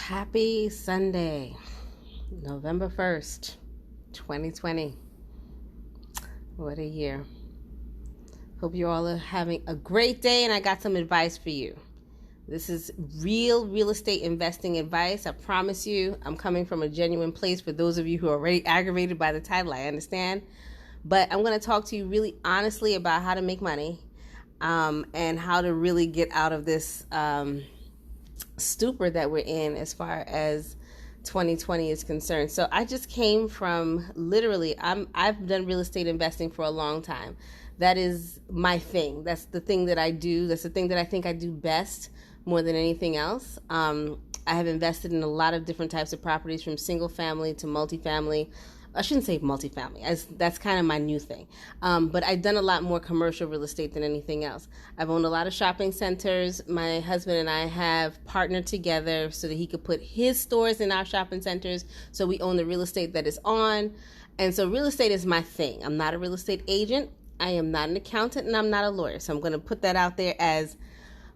Happy Sunday, November 1st, 2020. What a year. Hope you all are having a great day, and I got some advice for you. This is real estate investing advice. I promise you, I'm coming from a genuine place for those of you who are already aggravated by the title. I understand. But I'm going to talk to you really honestly about how to make money and how to really get out of this stupor that we're in as far as 2020 is concerned. So I just came from literally, I've done real estate investing for a long time. That is my thing. That's the thing that I do. That's the thing that I think I do best more than anything else. I have invested in a lot of different types of properties, from single family to multifamily. I shouldn't say multifamily, that's kind of my new thing. But I've done a lot more commercial real estate than anything else. I've owned a lot of shopping centers. My husband and I have partnered together so that he could put his stores in our shopping centers. So we own the real estate that is on. And so real estate is my thing. I'm not a real estate agent. I am not an accountant, and I'm not a lawyer. So I'm going to put that out there as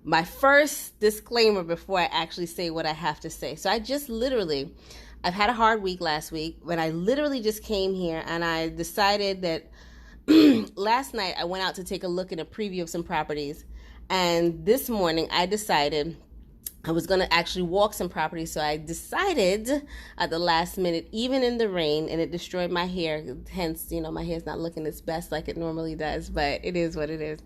my first disclaimer before I actually say what I have to say. So I've had a hard week last week, but I literally just came here and I decided that last night I went out to take a look at a preview of some properties. And this morning I decided I was going to actually walk some properties. So I decided at the last minute, even in the rain, and it destroyed my hair. Hence, my hair's not looking its best like it normally does, but it is what it is.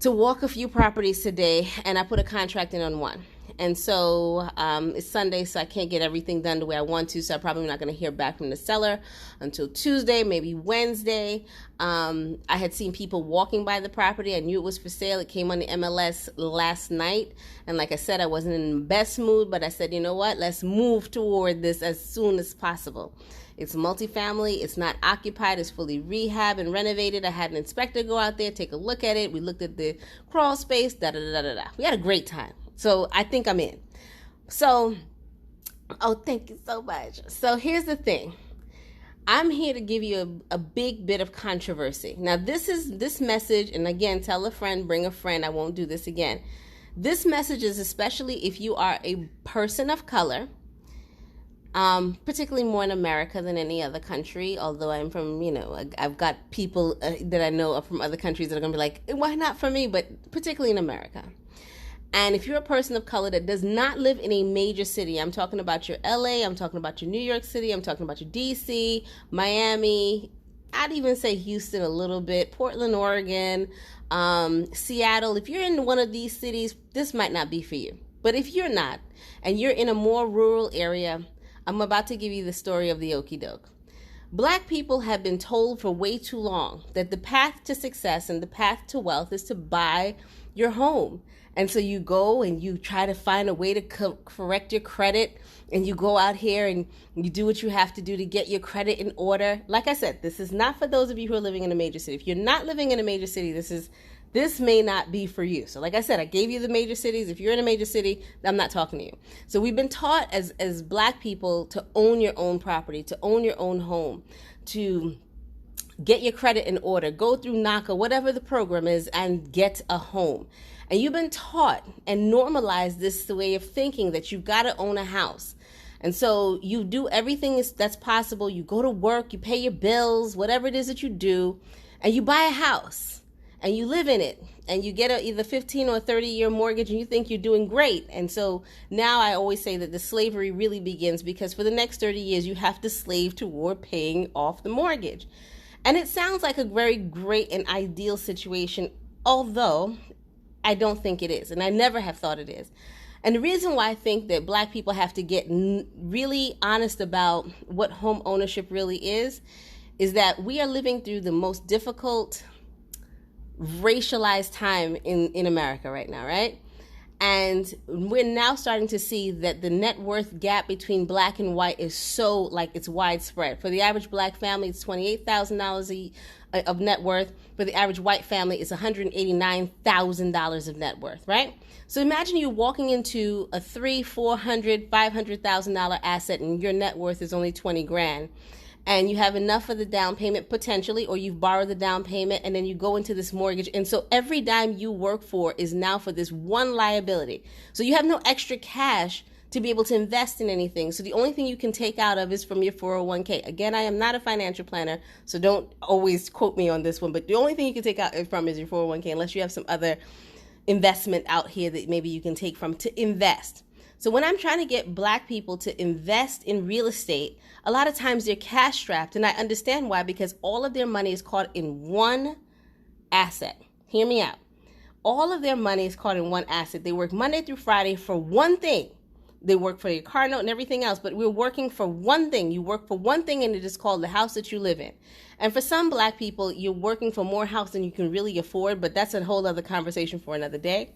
To walk a few properties today, and I put a contract in on one. And so it's Sunday, so I can't get everything done the way I want to, so I'm probably not going to hear back from the seller until Tuesday, maybe Wednesday. I had seen people walking by the property. I knew it was for sale. It came on the MLS last night, and like I said, I wasn't in the best mood, but I said, you know what, let's move toward this as soon as possible. It's multifamily. It's not occupied. It's fully rehab and renovated. I had an inspector go out there, take a look at it. We looked at the crawl space, da-da-da-da-da. We had a great time. So I think I'm in. So, thank you so much. So here's the thing. I'm here to give you a big bit of controversy. Now, this message, and again, tell a friend, bring a friend. I won't do this again. This message is especially if you are a person of color, particularly more in America than any other country, although I'm from, I've got people that I know are from other countries that are going to be like, why not for me? But particularly in America. And if you're a person of color that does not live in a major city, I'm talking about your LA, I'm talking about your New York City, I'm talking about your DC, Miami, I'd even say Houston a little bit, Portland, Oregon, Seattle. If you're in one of these cities, this might not be for you. But if you're not, and you're in a more rural area, I'm about to give you the story of the okie doke. Black people have been told for way too long that the path to success and the path to wealth is to buy your home. And so you go and you try to find a way to correct your credit, and you go out here and you do what you have to do to get your credit in order. Like I said, this is not for those of you who are living in a major city. If you're not living in a major city, this may not be for you. So like I said, I gave you the major cities. If you're in a major city, I'm not talking to you. So we've been taught as Black people to own your own property, to own your own home, to get your credit in order, go through NACA, whatever the program is, and get a home. And you've been taught and normalized this way of thinking that you've got to own a house. And so you do everything that's possible. You go to work, you pay your bills, whatever it is that you do, and you buy a house and you live in it, and you get either 15 or 30-year mortgage, and you think you're doing great. And so now I always say that the slavery really begins, because for the next 30 years, you have to slave toward paying off the mortgage. And it sounds like a very great and ideal situation, although I don't think it is, and I never have thought it is. And the reason why I think that Black people have to get really honest about what home ownership really is that we are living through the most difficult racialized time in America right now, right? And we're now starting to see that the net worth gap between Black and white is so, like, it's widespread. For the average Black family, it's $28,000 of net worth. For the average white family, it's $189,000 of net worth, right? So imagine you walking into a $300,000, $400,000, $500,000 asset, and your net worth is only 20 grand. And you have enough for the down payment potentially, or you've borrowed the down payment, and then you go into this mortgage. And so every dime you work for is now for this one liability. So you have no extra cash to to be able to invest in anything. So the only thing you can take out of is from your 401k. Again, I am not a financial planner, so don't always quote me on this one, but the only thing you can take out from is your 401k, unless you have some other investment out here that maybe you can take from to invest. So when I'm trying to get Black people to invest in real estate, a lot of times they're cash strapped, and I understand why, because all of their money is caught in one asset. Hear me out. All of their money is caught in one asset. They work Monday through Friday for one thing. They work for your car note and everything else, but we're working for one thing. You work for one thing, and it is called the house that you live in. And for some Black people, you're working for more house than you can really afford, but that's a whole other conversation for another day.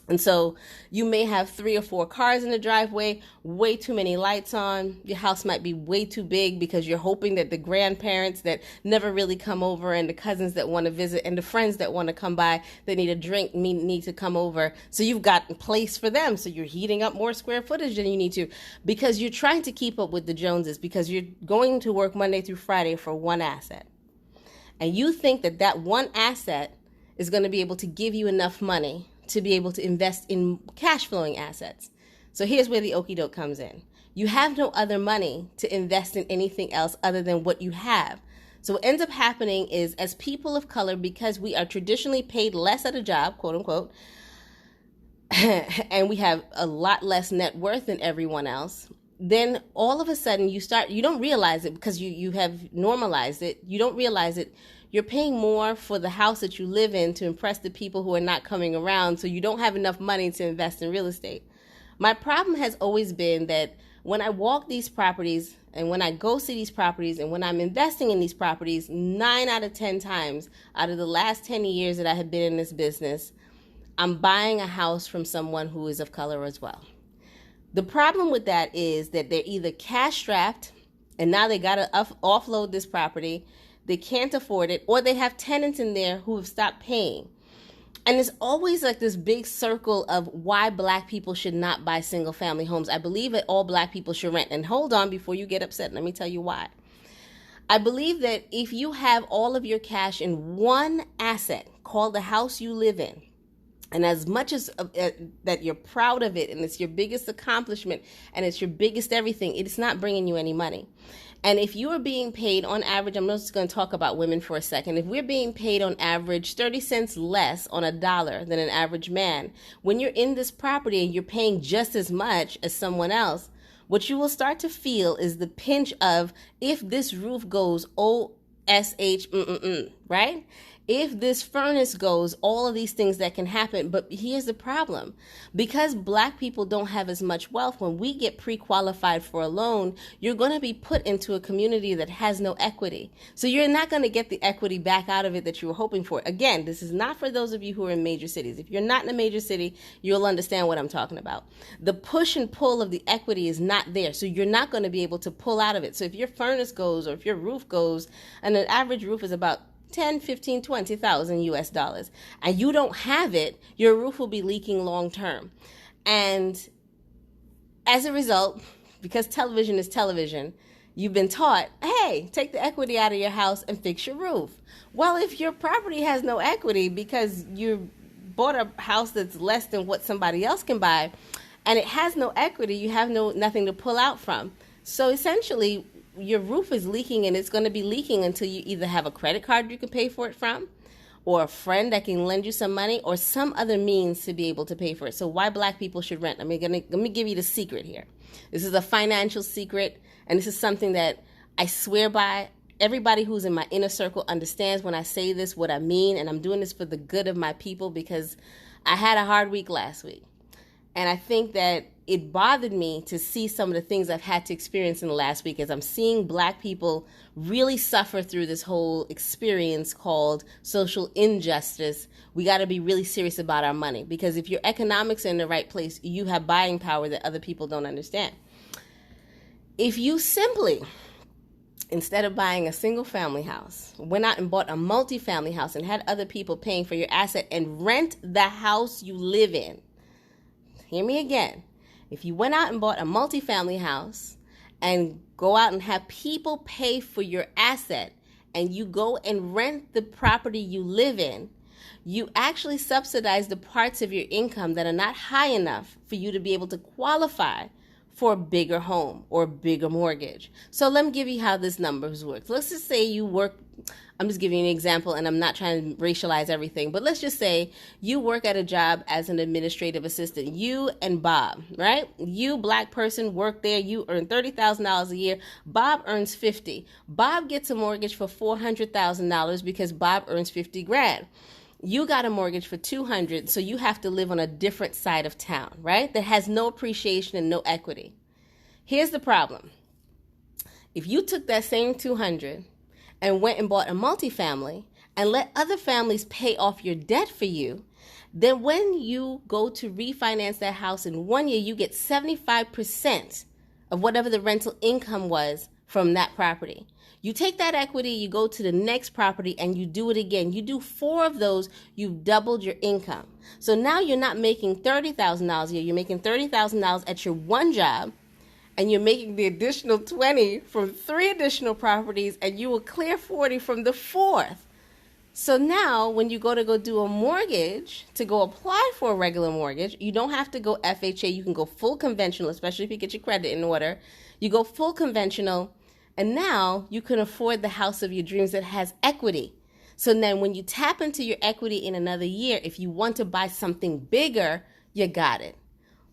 And so you may have 3 or 4 cars in the driveway, way too many lights on. Your house might be way too big because you're hoping that the grandparents that never really come over, and the cousins that want to visit, and the friends that want to come by that need a drink need to come over. So you've got a place for them. So you're heating up more square footage than you need to, because you're trying to keep up with the Joneses, because you're going to work Monday through Friday for one asset. And you think that that one asset is going to be able to give you enough money to be able to invest in cash flowing assets. So here's where the okie doke comes in. You have no other money to invest in anything else other than what you have. So what ends up happening is, as people of color, because we are traditionally paid less at a job, quote unquote, and we have a lot less net worth than everyone else, then all of a sudden you don't realize it because you have normalized it. You don't realize it. You're paying more for the house that you live in to impress the people who are not coming around, so you don't have enough money to invest in real estate. My problem has always been that when I walk these properties, and when I go see these properties, and when I'm investing in these properties, 9 out of 10 times out of the last 10 years that I have been in this business, I'm buying a house from someone who is of color as well. The problem with that is that they're either cash strapped, and now they got to offload this property. They can't afford it, or they have tenants in there who have stopped paying. And it's always like this big circle of why Black people should not buy single family homes. I believe that all Black people should rent. And hold on, before you get upset, let me tell you why. I believe that if you have all of your cash in one asset called the house you live in, and as much as that you're proud of it, and it's your biggest accomplishment, and it's your biggest everything, it's not bringing you any money. And if you are being paid on average, I'm just going to talk about women for a second. If we're being paid on average 30 cents less on a dollar than an average man, when you're in this property and you're paying just as much as someone else, what you will start to feel is the pinch of, if this roof goes OSH, right? If this furnace goes, all of these things that can happen. But here's the problem. Because Black people don't have as much wealth, when we get pre-qualified for a loan, you're going to be put into a community that has no equity. So you're not going to get the equity back out of it that you were hoping for. Again, this is not for those of you who are in major cities. If you're not in a major city, you'll understand what I'm talking about. The push and pull of the equity is not there. So you're not going to be able to pull out of it. So if your furnace goes, or if your roof goes, and an average roof is about 10, 15, 20,000 US dollars, and you don't have it, your roof will be leaking long term. And as a result, because television is television, you've been taught, hey, take the equity out of your house and fix your roof. Well, if your property has no equity because you bought a house that's less than what somebody else can buy, and it has no equity, you have nothing to pull out from. So essentially, your roof is leaking, and it's going to be leaking until you either have a credit card you can pay for it from, or a friend that can lend you some money, or some other means to be able to pay for it. So why Black people should rent? Let me give you the secret here. This is a financial secret, and this is something that I swear by. Everybody who's in my inner circle understands when I say this, what I mean, and I'm doing this for the good of my people, because I had a hard week last week. And I think that it bothered me to see some of the things I've had to experience in the last week, as I'm seeing Black people really suffer through this whole experience called social injustice. We got to be really serious about our money, because if your economics are in the right place, you have buying power that other people don't understand. If you simply, instead of buying a single family house, went out and bought a multifamily house and had other people paying for your asset and rent the house you live in, hear me again. If you went out and bought a multifamily house and go out and have people pay for your asset, and you go and rent the property you live in, you actually subsidize the parts of your income that are not high enough for you to be able to qualify for a bigger home or a bigger mortgage. So let me give you how this numbers works. Let's just say you work, I'm just giving you an example, and I'm not trying to racialize everything, but let's just say you work at a job as an administrative assistant, you and Bob, right? You, black person, work there, you earn $30,000 a year, Bob earns 50. Bob gets a mortgage for $400,000 because Bob earns 50 grand. You got a mortgage for 200, so you have to live on a different side of town, right? That has no appreciation and no equity. Here's the problem. If you took that same 200 and went and bought a multifamily and let other families pay off your debt for you, then when you go to refinance that house in 1 year, you get 75% of whatever the rental income was from that property. You take that equity, you go to the next property, and you do it again. You do 4 of those, you've doubled your income. So now you're not making $30,000 a year, you're making $30,000 at your one job, and you're making the additional 20 from 3 additional properties, and you will clear 40 from the 4th. So now when you go to do a mortgage, to go apply for a regular mortgage, you don't have to go FHA. You can go full conventional, especially if you get your credit in order. You go full conventional, and now you can afford the house of your dreams that has equity. So then when you tap into your equity in another year, if you want to buy something bigger, you got it.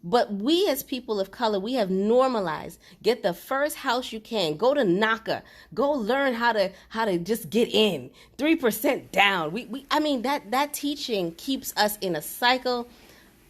But we as people of color, we have normalized, get the first house you can, go to NACA, go learn how to just get in, 3% down. That teaching keeps us in a cycle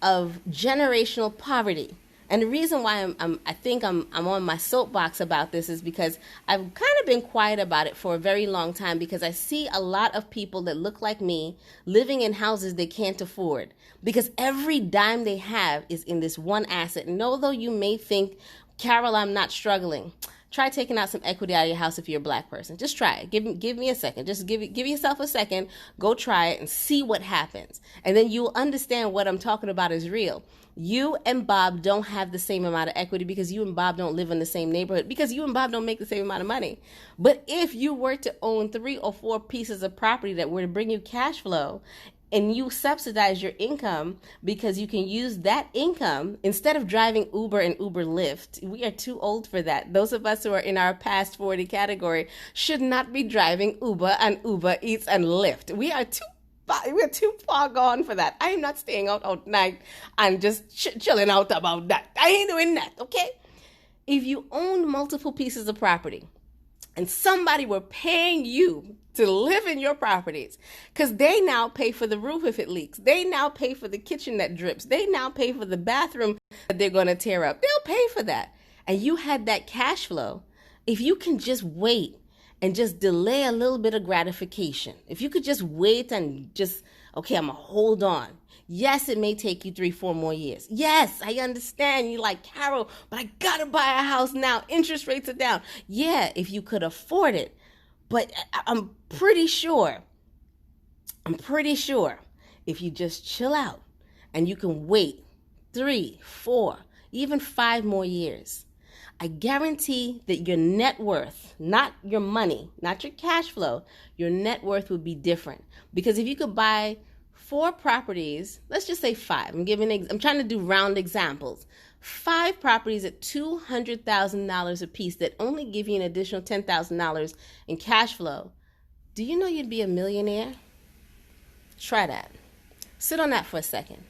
of generational poverty. And the reason why I think I'm on my soapbox about this is because I've kind of been quiet about it for a very long time, because I see a lot of people that look like me living in houses they can't afford, because every dime they have is in this one asset. And although you may think, Carol, I'm not struggling, try taking out some equity out of your house if you're a black person. Just try it. Give me a second. Just give yourself a second. Go try it and see what happens. And then you'll understand what I'm talking about is real. You and Bob don't have the same amount of equity because you and Bob don't live in the same neighborhood, because you and Bob don't make the same amount of money. But if you were to own 3 or 4 pieces of property that were to bring you cash flow, and you subsidize your income because you can use that income instead of driving Uber and Uber Lyft. We are too old for that. Those of us who are in our past 40 category should not be driving Uber and Uber Eats and Lyft. We're too far gone for that. I am not staying out all night and just chilling out about that. I ain't doing that, okay? If you own multiple pieces of property and somebody were paying you to live in your properties, because they now pay for the roof if it leaks. They now pay for the kitchen that drips. They now pay for the bathroom that they're going to tear up. They'll pay for that. And you had that cash flow. If you can just wait and just delay a little bit of gratification, if you could just wait and just, okay, I'm going to hold on. Yes, it may take you 3-4 more years. Yes, I understand. You're like, Carol, but I got to buy a house now. Interest rates are down. Yeah, if you could afford it. But I'm pretty sure if you just chill out and you can wait 3, 4, even 5 more years, I guarantee that your net worth, not your money, not your cash flow, your net worth would be different. Because if you could buy 4 properties, let's just say 5. I'm trying to do round examples. 5 properties at $200,000 a piece that only give you an additional $10,000 in cash flow. Do you know you'd be a millionaire? Try that. Sit on that for a second.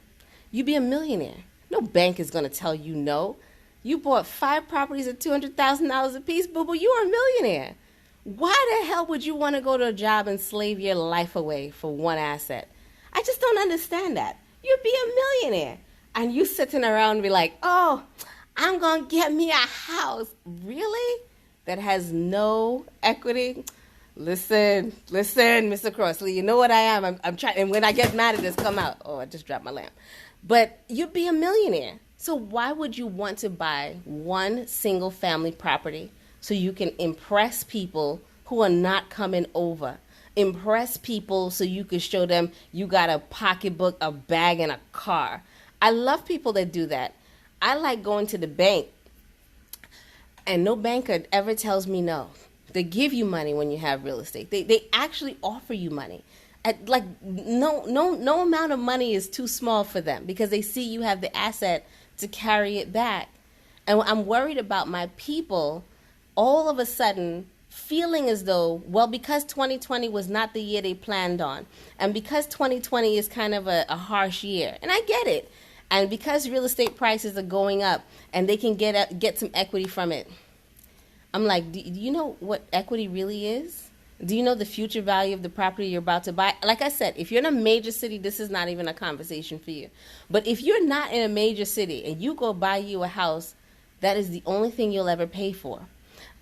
You'd be a millionaire. No bank is going to tell you no. You bought 5 properties at $200,000 a piece, boo-boo, you are a millionaire. Why the hell would you want to go to a job and slave your life away for one asset? I just don't understand that. You'd be a millionaire. And you sitting around and be like, oh, I'm going to get me a house. Really? That has no equity? Listen, Mr. Crossley, you know what I am. I'm trying, and when I get mad at this, come out. Oh, I just dropped my lamp. But you'd be a millionaire. So why would you want to buy one single family property so you can impress people who are not coming over? Impress people so you can show them you got a pocketbook, a bag, and a car. I love people that do that. I like going to the bank, and no banker ever tells me no. They give you money when you have real estate. They actually offer you money. No amount of money is too small for them because they see you have the asset to carry it back. And I'm worried about my people all of a sudden feeling as though, well, because 2020 was not the year they planned on, and because 2020 is kind of a harsh year, and I get it, and because real estate prices are going up and they can get some equity from it, I'm like, do you know what equity really is? Do you know the future value of the property you're about to buy? Like I said, if you're in a major city, this is not even a conversation for you. But if you're not in a major city and you go buy you a house, that is the only thing you'll ever pay for.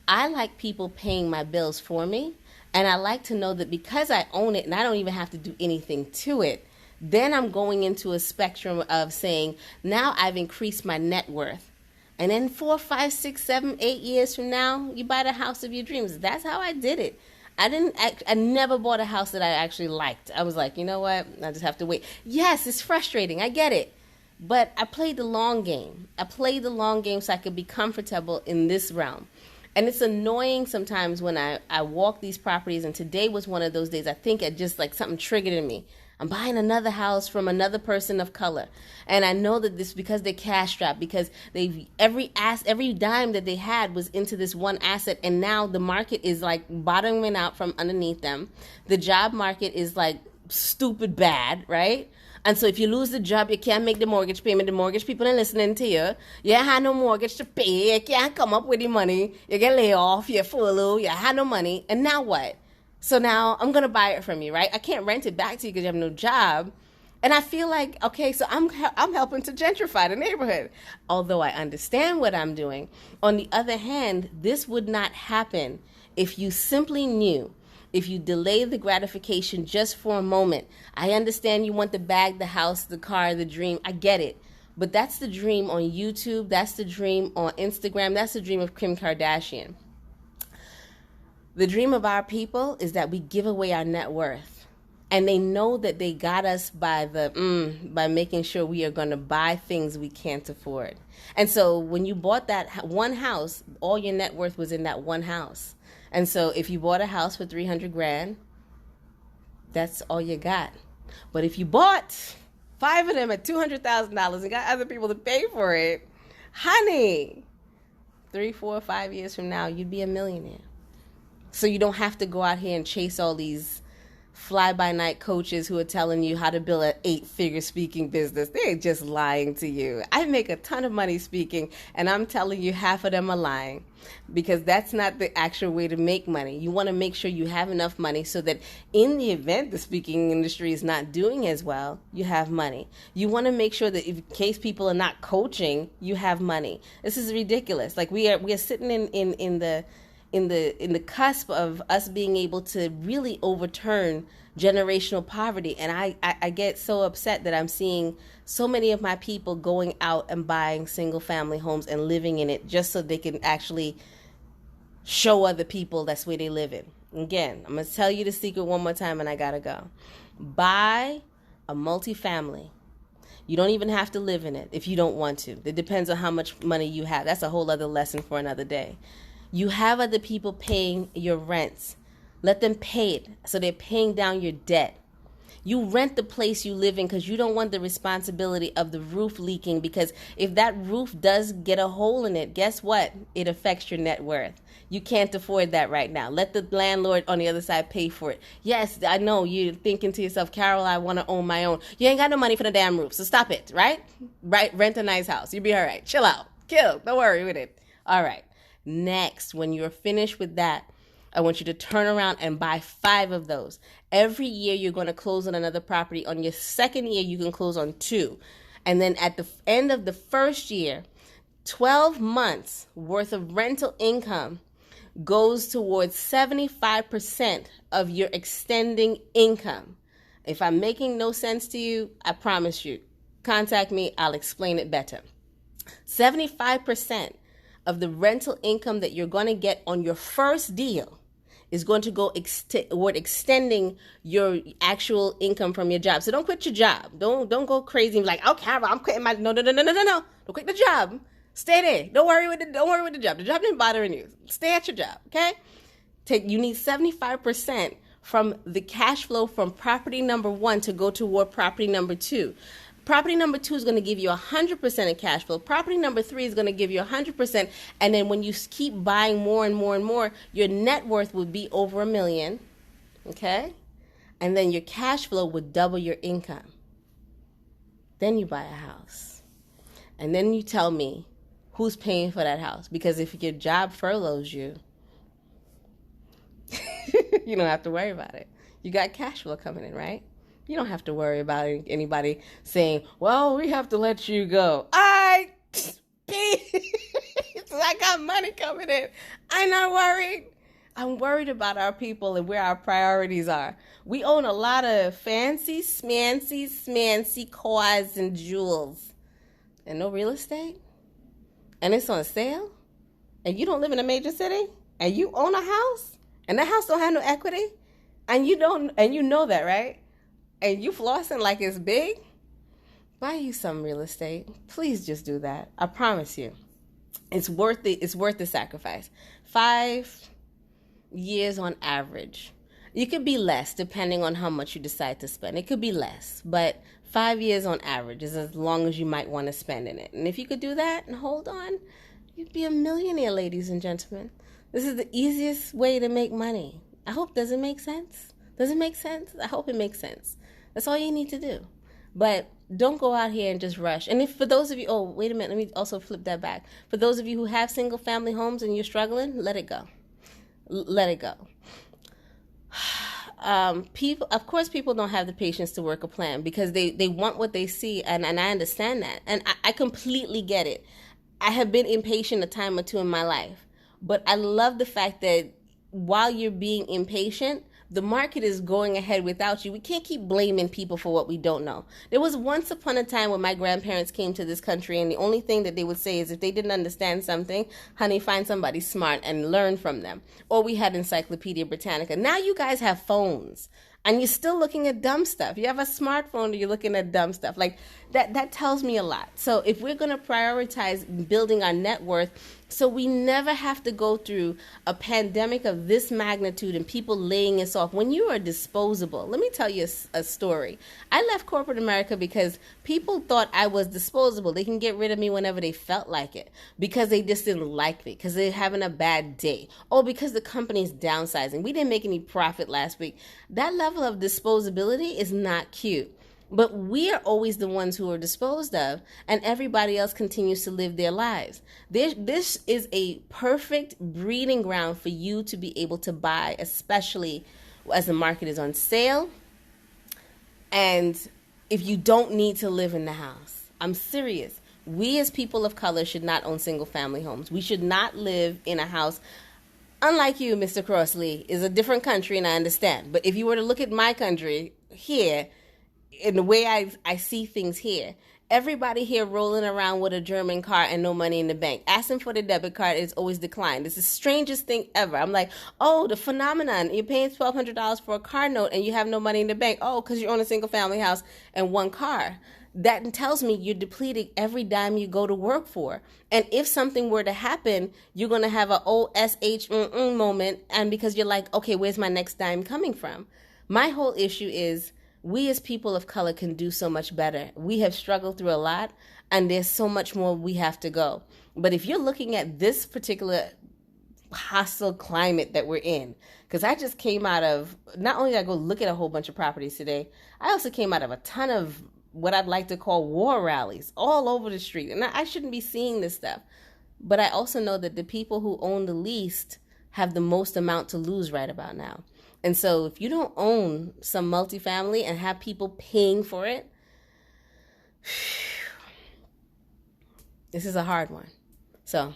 I like people paying my bills for me, and I like to know that because I own it and I don't even have to do anything to it, then I'm going into a spectrum of saying, now I've increased my net worth. And then 4, 5, 6, 7, 8 years from now, you buy the house of your dreams. That's how I did it. I never bought a house that I actually liked. I was like, you know what? I just have to wait. Yes, it's frustrating. I get it. But I played the long game. I played the long game so I could be comfortable in this realm. And it's annoying sometimes when I walk these properties, and today was one of those days. I think it just like something triggered in me. I'm buying another house from another person of color. And I know that this because they're cash strapped, because every dime that they had was into this one asset, and now the market is like bottoming out from underneath them. The job market is like stupid bad, right? And so if you lose the job, you can't make the mortgage payment. The mortgage people are listening to you. You have no mortgage to pay. You can't come up with the money. You get laid off. You're furloughed. You have no money. And now what? So now I'm going to buy it from you, right? I can't rent it back to you because you have no job. And I feel like, okay, so I'm helping to gentrify the neighborhood. Although I understand what I'm doing. On the other hand, this would not happen if you simply knew. If you delay the gratification just for a moment. I understand you want the bag, the house, the car, the dream. I get it. But that's the dream on YouTube. That's the dream on Instagram. That's the dream of Kim Kardashian. The dream of our people is that we give away our net worth. And they know that they got us by making sure we are going to buy things we can't afford. And so when you bought that one house, all your net worth was in that one house. And so if you bought a house for $300,000, that's all you got. But if you bought 5 of them at $200,000 and got other people to pay for it, honey, 3, 4, 5 years from now, you'd be a millionaire. So you don't have to go out here and chase all these fly-by-night coaches who are telling you how to build an 8-figure speaking business. They're just lying to you. I make a ton of money speaking, and I'm telling you half of them are lying, because that's not the actual way to make money. You want to make sure you have enough money so that in the event the speaking industry is not doing as well, you have money. You want to make sure that in case people are not coaching, you have money. This is ridiculous. Like we are sitting in the cusp of us being able to really overturn generational poverty. And I get so upset that I'm seeing so many of my people going out and buying single family homes and living in it just so they can actually show other people that's where they live in. Again, I'm going to tell you the secret one more time and I got to go. Buy a multifamily. You don't even have to live in it if you don't want to. It depends on how much money you have. That's a whole other lesson for another day. You have other people paying your rents. Let them pay it so they're paying down your debt. You rent the place you live in because you don't want the responsibility of the roof leaking, because if that roof does get a hole in it, guess what? It affects your net worth. You can't afford that right now. Let the landlord on the other side pay for it. Yes, I know you're thinking to yourself, Carol, I want to own my own. You ain't got no money for the damn roof, so stop it, right? Right? Rent a nice house. You'll be all right. Chill out. Chill. Don't worry with it. All right. Next, when you're finished with that, I want you to turn around and buy 5 of those. Every year you're going to close on another property. On your second year, you can close on 2. And then at the end of the first year, 12 months worth of rental income goes towards 75% of your extending income. If I'm making no sense to you, I promise you, contact me. I'll explain it better. 75% of the rental income that you're going to get on your first deal is going to go toward extending your actual income from your job. So don't quit your job. Don't go crazy and be like, okay, I'm quitting my no. Don't quit the job. Stay there. Don't worry with the job. The job isn't bothering you. Stay at your job, okay? You need 75% from the cash flow from property number 1 to go toward property number 2. Property number 2 is going to give you 100% of cash flow. Property number 3 is going to give you 100%. And then when you keep buying more and more and more, your net worth would be over $1 million. Okay? And then your cash flow would double your income. Then you buy a house. And then you tell me who's paying for that house. Because if your job furloughs you, you don't have to worry about it. You got cash flow coming in, right? You don't have to worry about anybody saying, well, we have to let you go. I got money coming in. I'm not worried. I'm worried about our people and where our priorities are. We own a lot of fancy, smancy cars and jewels. And no real estate? And it's on sale? And you don't live in a major city? And you own a house? And that house don't have no equity? And you know that, right? And you flossing like it's big? Buy you some real estate. Please just do that. I promise you. It's worth it. It's worth the sacrifice. 5 years on average. You could be less depending on how much you decide to spend. It could be less, but 5 years on average is as long as you might want to spend in it. And if you could do that and hold on, you'd be a millionaire, ladies and gentlemen. This is the easiest way to make money. I hope, does it make sense? Does it make sense? I hope it makes sense. That's all you need to do. But don't go out here and just rush. And if for those of you, oh, wait a minute, let me also flip that back. For those of you who have single family homes and you're struggling, let it go. Let it go. People don't have the patience to work a plan because they want what they see, and I understand that. And I completely get it. I have been impatient a time or two in my life. But I love the fact that while you're being impatient, the market is going ahead without you. We can't keep blaming people for what we don't know. There was once upon a time when my grandparents came to this country, and the only thing that they would say is if they didn't understand something, honey, find somebody smart and learn from them. Or we had Encyclopedia Britannica. Now you guys have phones, and you're still looking at dumb stuff. You have a smartphone and you're looking at dumb stuff. Like that tells me a lot. So if we're going to prioritize building our net worth so we never have to go through a pandemic of this magnitude and people laying us off, when you are disposable, let me tell you a story. I left corporate America because people thought I was disposable. They can get rid of me whenever they felt like it because they just didn't like me, because they're having a bad day. Oh, because the company's downsizing. We didn't make any profit last week. That level of disposability is not cute. But we are always the ones who are disposed of, and everybody else continues to live their lives. This is a perfect breeding ground for you to be able to buy, especially as the market is on sale, and if you don't need to live in the house. I'm serious. We as people of color should not own single-family homes. We should not live in a house. Unlike you, Mr. Crossley, is a different country, and I understand. But if you were to look at my country here, in the way I see things here, everybody here rolling around with a German car and no money in the bank. Asking for the debit card is always declined. It's the strangest thing ever. I'm like, oh, the phenomenon. You're paying $1,200 for a car note and you have no money in the bank. Oh, because you own a single family house and one car. That tells me you're depleting every dime you go to work for. And if something were to happen, you're going to have an OSH moment. And because you're like, okay, where's my next dime coming from? My whole issue is, we as people of color can do so much better. We have struggled through a lot, and there's so much more we have to go. But if you're looking at this particular hostile climate that we're in, because I just came out of, not only did I go look at a whole bunch of properties today, I also came out of a ton of what I'd like to call war rallies all over the street. And I shouldn't be seeing this stuff. But I also know that the people who own the least have the most amount to lose right about now. And so if you don't own some multifamily and have people paying for it, this is a hard one. So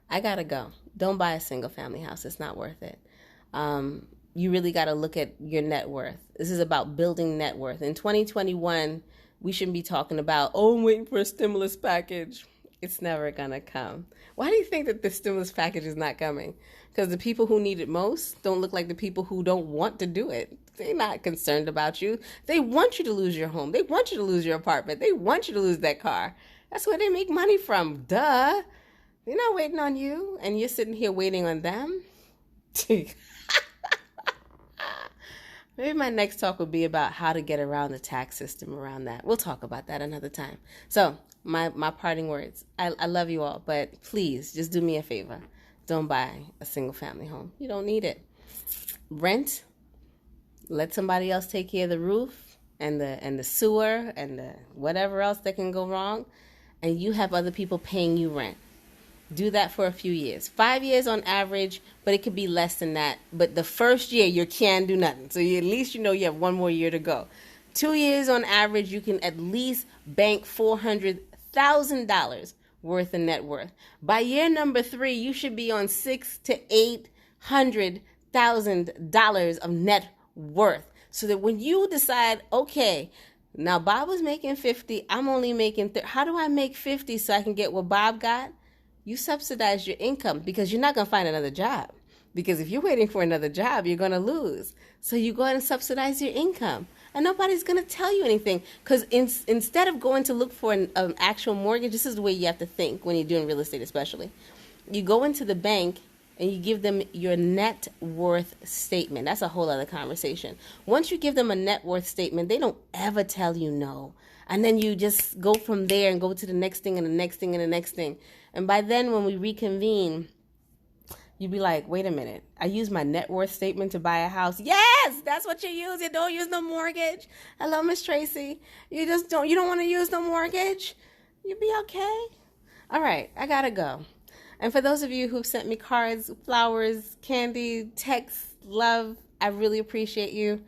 I got to go. Don't buy a single family house. It's not worth it. You really got to look at your net worth. This is about building net worth. In 2021, we shouldn't be talking about, oh, I'm waiting for a stimulus package. It's never going to come. Why do you think that the stimulus package is not coming? Because the people who need it most don't look like the people who don't want to do it. They're not concerned about you. They want you to lose your home. They want you to lose your apartment. They want you to lose that car. That's where they make money from. Duh. They're not waiting on you, and you're sitting here waiting on them. Maybe my next talk would be about how to get around the tax system around that. We'll talk about that another time. So, my parting words. I love you all, but please just do me a favor. Don't buy a single family home. You don't need it. Rent. Let somebody else take care of the roof and the sewer and the whatever else that can go wrong, and you have other people paying you rent. Do that for a few years. 5 years on average, but it could be less than that. But the first year, you can't do nothing. So at least you know you have one more year to go. 2 years on average, you can at least bank $400,000 worth of net worth. By year number 3, you should be on $600,000 to $800,000 of net worth. So that when you decide, okay, now Bob was making 50, I'm only making 30. How do I make 50 so I can get what Bob got? You subsidize your income because you're not going to find another job. Because if you're waiting for another job, you're going to lose. So you go ahead and subsidize your income. And nobody's going to tell you anything. Because instead of going to look for an actual mortgage, this is the way you have to think when you're doing real estate especially. You go into the bank and you give them your net worth statement. That's a whole other conversation. Once you give them a net worth statement, they don't ever tell you no. And then you just go from there and go to the next thing and the next thing and the next thing. And by then, when we reconvene, you'd be like, wait a minute, I used my net worth statement to buy a house. Yes, that's what you use. You don't use no mortgage. Hello, Miss Tracy. You don't want to use no mortgage? You'll be okay. All right, I gotta go. And for those of you who've sent me cards, flowers, candy, texts, love, I really appreciate you.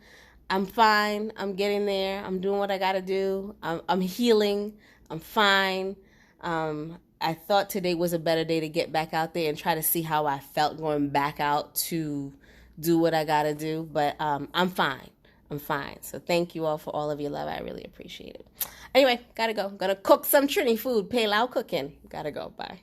I'm fine. I'm getting there. I'm doing what I got to do. I'm healing. I'm fine. I thought today was a better day to get back out there and try to see how I felt going back out to do what I got to do. But I'm fine. I'm fine. So thank you all for all of your love. I really appreciate it. Anyway, got to go. Going to cook some Trini food. Pay Lao cooking. Got to go. Bye.